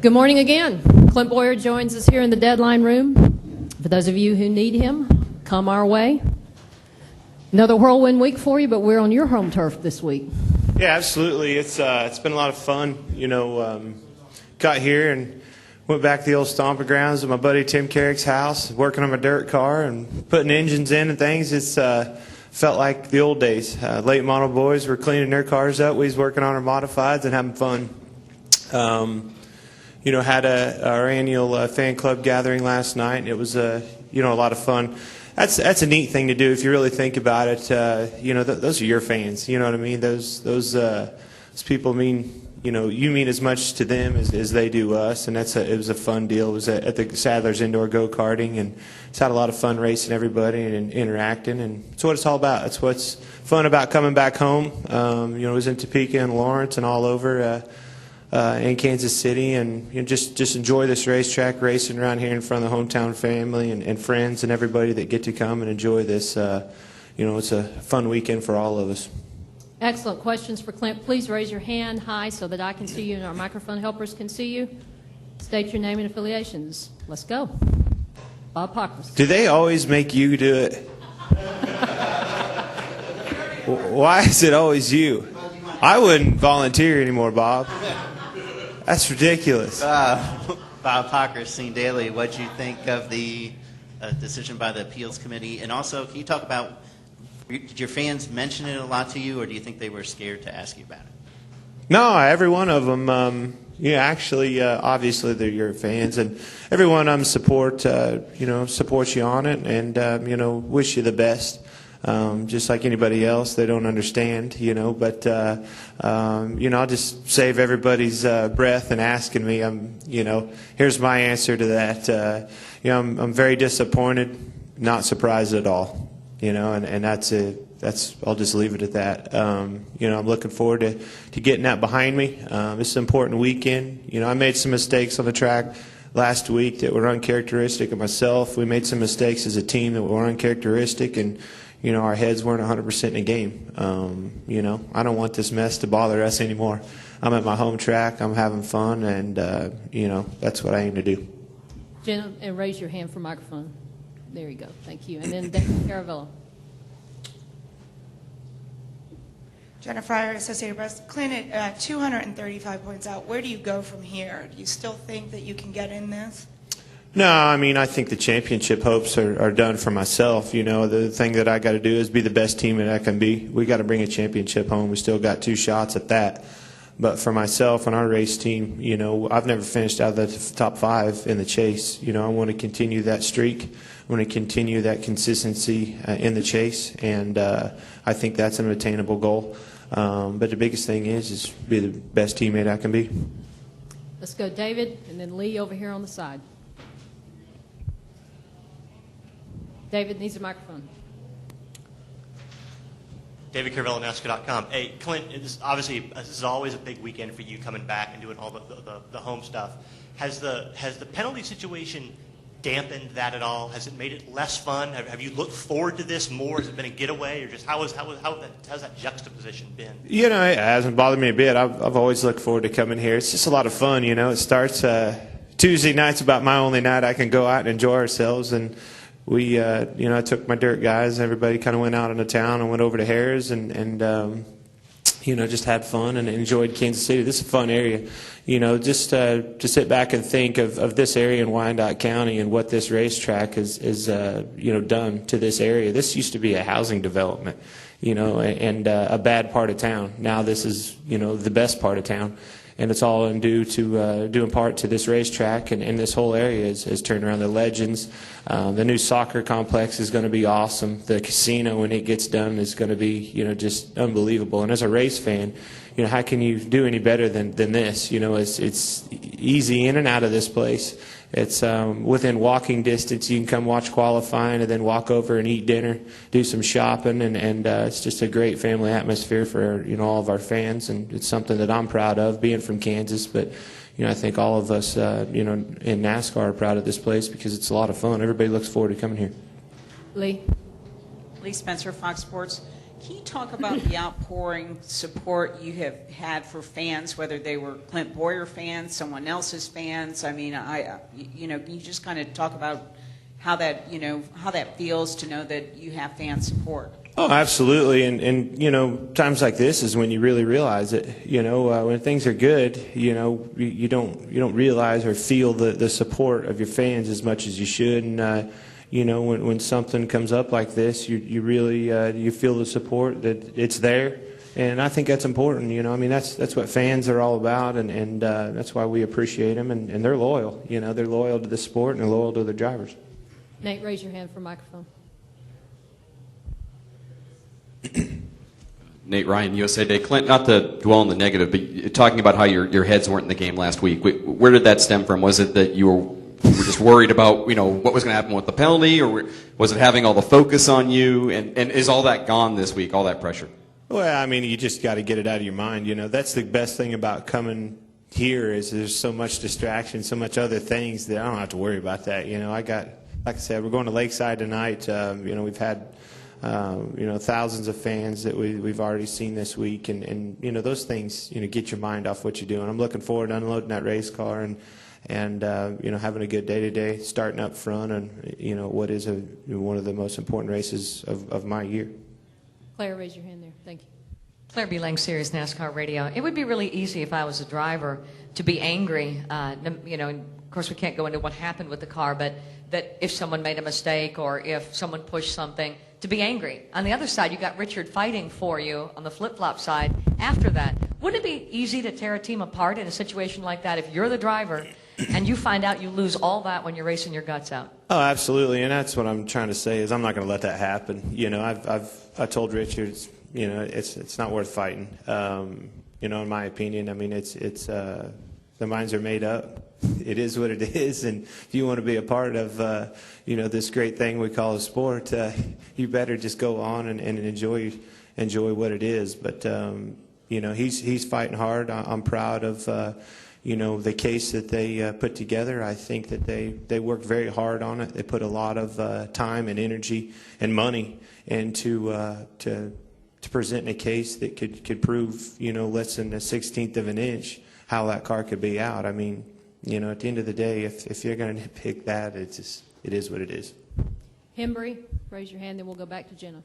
Good morning again. Clint Bowyer joins us here in the deadline room. For those of you who need him, come our way. Another whirlwind week for you, but we're on your home turf this week. Yeah, absolutely. It's been a lot of fun. Got here and went back to the old stomping grounds at my buddy Tim Carrick's house, working on my dirt car and putting engines in and things. It's felt like the old days. Late model boys were cleaning their cars up. We was working on our modifieds and having fun. Had our annual fan club gathering last night, and it was a lot of fun. That's a neat thing to do if you really think about it. Those are your fans. You know what I mean? Those people mean you mean as much to them as they do us, and it was a fun deal. It was at the Sadler's indoor go-karting, and it's had a lot of fun racing everybody and interacting, and it's what it's all about. That's what's fun about coming back home. It was in Topeka and Lawrence and all over. In Kansas City, and just enjoy this racetrack, racing around here in front of the hometown family and friends and everybody that get to come and enjoy this. It's a fun weekend for all of us. Excellent questions for Clint. Please raise your hand high so that I can see you and our microphone helpers can see you. State your name and affiliations. Let's go. Bob Pockris. Do they always make you do it? Why is it always you? I wouldn't volunteer anymore, Bob. That's ridiculous. Bob Pockris, Scene Daily, what do you think of the decision by the appeals committee? And also, can you talk about, did your fans mention it a lot to you, or do you think they were scared to ask you about it? No, every one of them. Obviously they're your fans, and every one of them supports you on it, and wish you the best. Just like anybody else, they don't understand, but I'll just save everybody's breath and asking me. Here's my answer to that. I'm very disappointed, not surprised at all, and that's it. I'll just leave it at that. I'm looking forward to getting that behind me. It's an important weekend. I made some mistakes on the track last week that were uncharacteristic of myself. We made some mistakes as a team that were uncharacteristic, and our heads weren't 100% in the game. I don't want this mess to bother us anymore. I'm at my home track. I'm having fun, and, that's what I aim to do. Jenna, and raise your hand for microphone. There you go. Thank you. And then David Caravello. Jenna Fryer, Associated Press. Clint, at 235 points out, where do you go from here? Do you still think that you can get in this? No, I think the championship hopes are done for myself. The thing that I got to do is be the best team that I can be. We got to bring a championship home. We still got 2 shots at that. But for myself and our race team, I've never finished out of the top 5 in the chase. I want to continue that streak. I want to continue that consistency in the chase, and I think that's an attainable goal. But the biggest thing is be the best teammate I can be. Let's go, David, and then Lee over here on the side. David needs a microphone. David Carvello, NASCAR.com. Hey, Clint, this is always a big weekend for you coming back and doing all the home stuff. Has the penalty situation dampened that at all? Has it made it less fun? Have you looked forward to this more? Has it been a getaway, or just how's that juxtaposition been? It hasn't bothered me a bit. I've always looked forward to coming here. It's just a lot of fun. It starts Tuesday night's about my only night I can go out and enjoy ourselves, and we, I took my dirt guys. Everybody kind of went out into town and went over to Harris and just had fun and enjoyed Kansas City. This is a fun area. Just to sit back and think of this area in Wyandotte County and what this racetrack is done to this area. This used to be a housing development, and a bad part of town. Now this is, the best part of town. And it's all due in part to this racetrack, and this whole area has turned around. The Legends, the new soccer complex is going to be awesome. The casino, when it gets done, is going to be just unbelievable. And as a race fan, how can you do any better than this? It's easy in and out of this place. It's within walking distance. You can come watch qualifying and then walk over and eat dinner, do some shopping, and it's just a great family atmosphere for all of our fans, and it's something that I'm proud of, being from Kansas. But I think all of us in NASCAR are proud of this place because it's a lot of fun. Everybody looks forward to coming here. Lee Spencer, Fox Sports. Can you talk about the outpouring support you have had for fans, whether they were Clint Bowyer fans, someone else's fans? I mean, can you just kind of talk about how that, how that feels to know that you have fan support? Oh, absolutely. And times like this is when you really realize it. When things are good, you don't realize or feel the support of your fans as much as you should. And, when something comes up like this, you really you feel the support that it's there. And I think that's important. That's what fans are all about. And that's why we appreciate them. And they're loyal. They're loyal to the sport and they're loyal to their drivers. Nate, raise your hand for microphone. Nate Ryan, USA Today. Clint, not to dwell on the negative, but talking about how your heads weren't in the game last week, where did that stem from? Was it that you were just worried about, what was going to happen with the penalty, or was it having all the focus on you? And is all that gone this week, all that pressure? Well, you just got to get it out of your mind. That's the best thing about coming here is there's so much distraction, so much other things that I don't have to worry about that. Like I said, we're going to Lakeside tonight. We've had thousands of fans that we've already seen this week, and those things get your mind off what you're doing. I'm looking forward to unloading that race car and having a good day today, starting up front, and what is one of the most important races of my year. Claire, raise your hand there. Thank you. Claire B. Lang, Sirius NASCAR Radio. It would be really easy if I was a driver to be angry. Of course, we can't go into what happened with the car, but that if someone made a mistake or if someone pushed something, to be angry. On the other side, you got Richard fighting for you on the flip-flop side after that. Wouldn't it be easy to tear a team apart in a situation like that if you're the driver and you find out you lose all that when you're racing your guts out? Oh, absolutely, and that's what I'm trying to say is I'm not going to let that happen. I told Richard, it's not worth fighting. In my opinion, it's the minds are made up. It is what it is, and if you want to be a part of this great thing we call a sport, you better just go on and enjoy what it is. But he's fighting hard. I'm proud of the case that they put together. I think that they worked very hard on it. They put a lot of time and energy and money into to presenting a case that could prove less than a 16th of an inch how that car could be out. At the end of the day, if you're going to nitpick that, it is what it is. Hembry, raise your hand, then we'll go back to Jenna.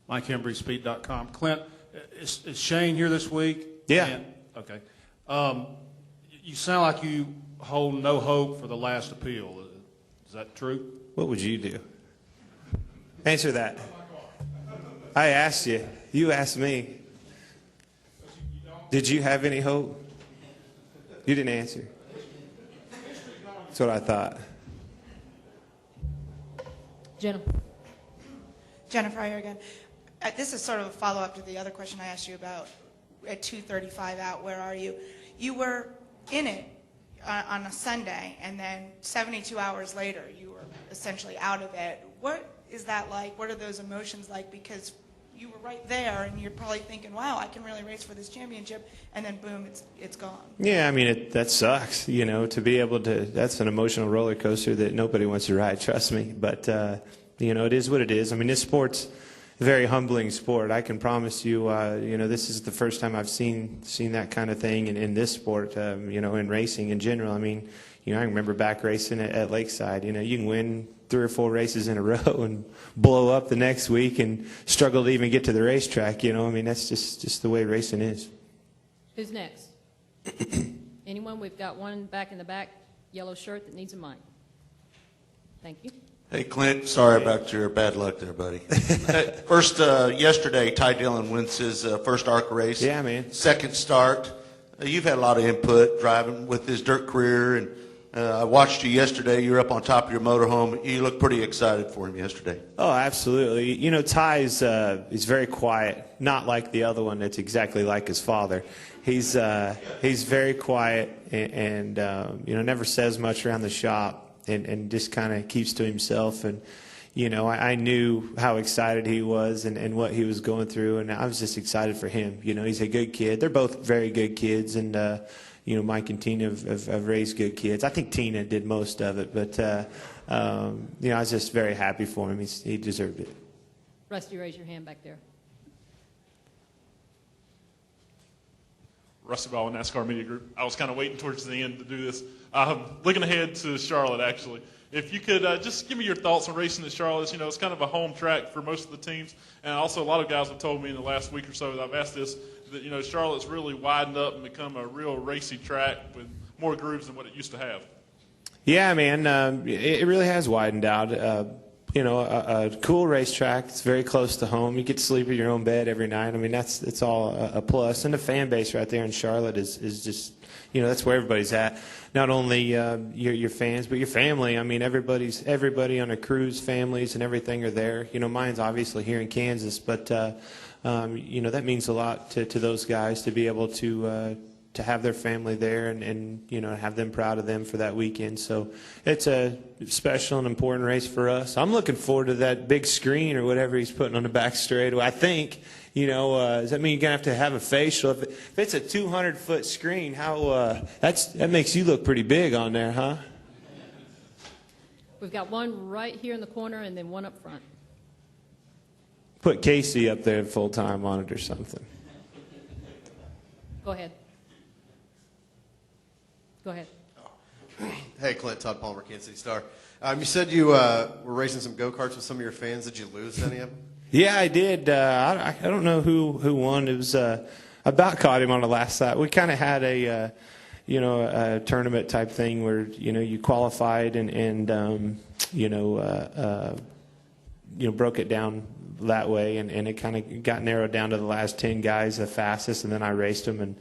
Mike Hembry, Speed.com. Clint, is Shane here this week? Yeah. Okay. You sound like you hold no hope for the last appeal. Is that true? What would you do? Answer that. I asked you. You asked me. Did you have any hope? You didn't answer. That's what I thought. Jenna Fryer again. This is sort of a follow-up to the other question I asked you about at 2:35 out. Where are you? You were in it on a Sunday, and then 72 hours later, you were essentially out of it. What is that like? What are those emotions like? Because you were right there, and you're probably thinking, wow, I can really race for this championship, and then boom, it's gone. Yeah, that sucks, to be able to, that's an emotional roller coaster that nobody wants to ride, trust me. But, it is what it is. This sport's a very humbling sport. I can promise you, this is the first time I've seen that kind of thing in this sport, in racing in general. I remember back racing at Lakeside. You can win 3 or 4 races in a row and blow up the next week and struggle to even get to the racetrack. That's just the way racing is. Who's next? Anyone? We've got one back in the back, yellow shirt that needs a mic. Thank you. Hey, Clint, sorry about your bad luck there, buddy. First, yesterday, Ty Dillon wins his first ARCA race. Yeah, man. Second start. You've had a lot of input driving with his dirt career, and I watched you yesterday. You were up on top of your motorhome. You looked pretty excited for him yesterday. Oh, absolutely. Ty's he's very quiet, not like the other one that's exactly like his father. He's very quiet and never says much around the shop and just kind of keeps to himself. And, I knew how excited he was and what he was going through, and I was just excited for him. He's a good kid. They're both very good kids, and Mike and Tina have raised good kids. I think Tina did most of it, but I was just very happy for him. He deserved it. Rusty, raise your hand back there. Rusty Ball, NASCAR Media Group. I was kind of waiting towards the end to do this. Looking ahead to Charlotte, actually. If you could just give me your thoughts on racing at Charlotte. You know, it's kind of a home track for most of the teams. And also a lot of guys have told me in the last week or so that I've asked this, that, you know, Charlotte's really widened up and become a real racy track with more grooves than what it used to have. Yeah, man, it really has widened out. You know, a cool racetrack. It's very close to home. You get to sleep in your own bed every night. I mean, it's all a plus. And the fan base right there in Charlotte is just, you know, that's where everybody's at. Not only your fans, but your family. I mean, everybody on a cruise, families and everything are there. You know, mine's obviously here in Kansas, but you know, that means a lot to those guys to be able to have their family there and you know, have them proud of them for that weekend. So it's a special and important race for us. I'm looking forward to that big screen or whatever he's putting on the back straightaway. I think, you know, does that mean you're going to have a facial? If it's a 200-foot screen, that makes you look pretty big on there, huh? We've got one right here in the corner and then one up front. Put Casey up there full-time on it or something. Go ahead. Go ahead. Hey, Clint, Todd Palmer, Kansas City Star. You said you were racing some go-karts with some of your fans. Did you lose any of them? Yeah, I did. I don't know who won. It was I about caught him on the last side. We kind of had a you know, a tournament type thing where, you know, you qualified and you know, broke it down that way, and it kind of got narrowed down to the last 10 guys, the fastest, and then I raced them. And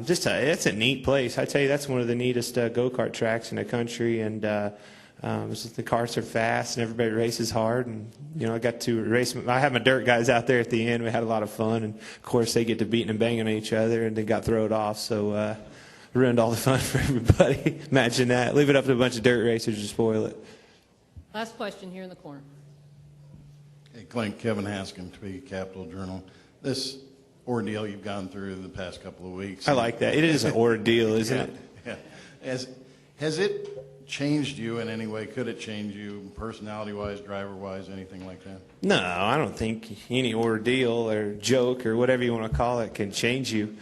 it's a neat place. I tell you, that's one of the neatest go-kart tracks in the country, and the karts are fast and everybody races hard. And you know, I got to race. I had my dirt guys out there at the end. We had a lot of fun, and of course they get to beating and banging on each other, and they got thrown off. So ruined all the fun for everybody. Imagine that. Leave it up to a bunch of dirt racers to spoil it. Last question here in the corner. Hey, Clint, Kevin Haskin, Topeka Capital Journal. This ordeal you've gone through the past couple of weeks. I like that. It is an ordeal, isn't it? Yeah. Has it changed you in any way? Could it change you personality-wise, driver-wise, anything like that? No, I don't think any ordeal or joke or whatever you want to call it can change you.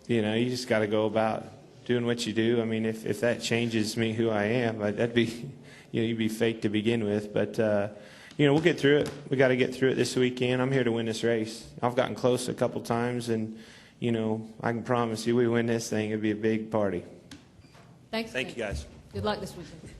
You know, you just got to go about doing what you do. I mean, if that changes me who I am, that'd be, you know, you'd be fake to begin with. But you know, we'll get through it. We got to get through it this weekend. I'm here to win this race. I've gotten close a couple times, and you know, I can promise you, we win this thing, it'll be a big party. Thanks. Thank you, guys. Good luck this weekend.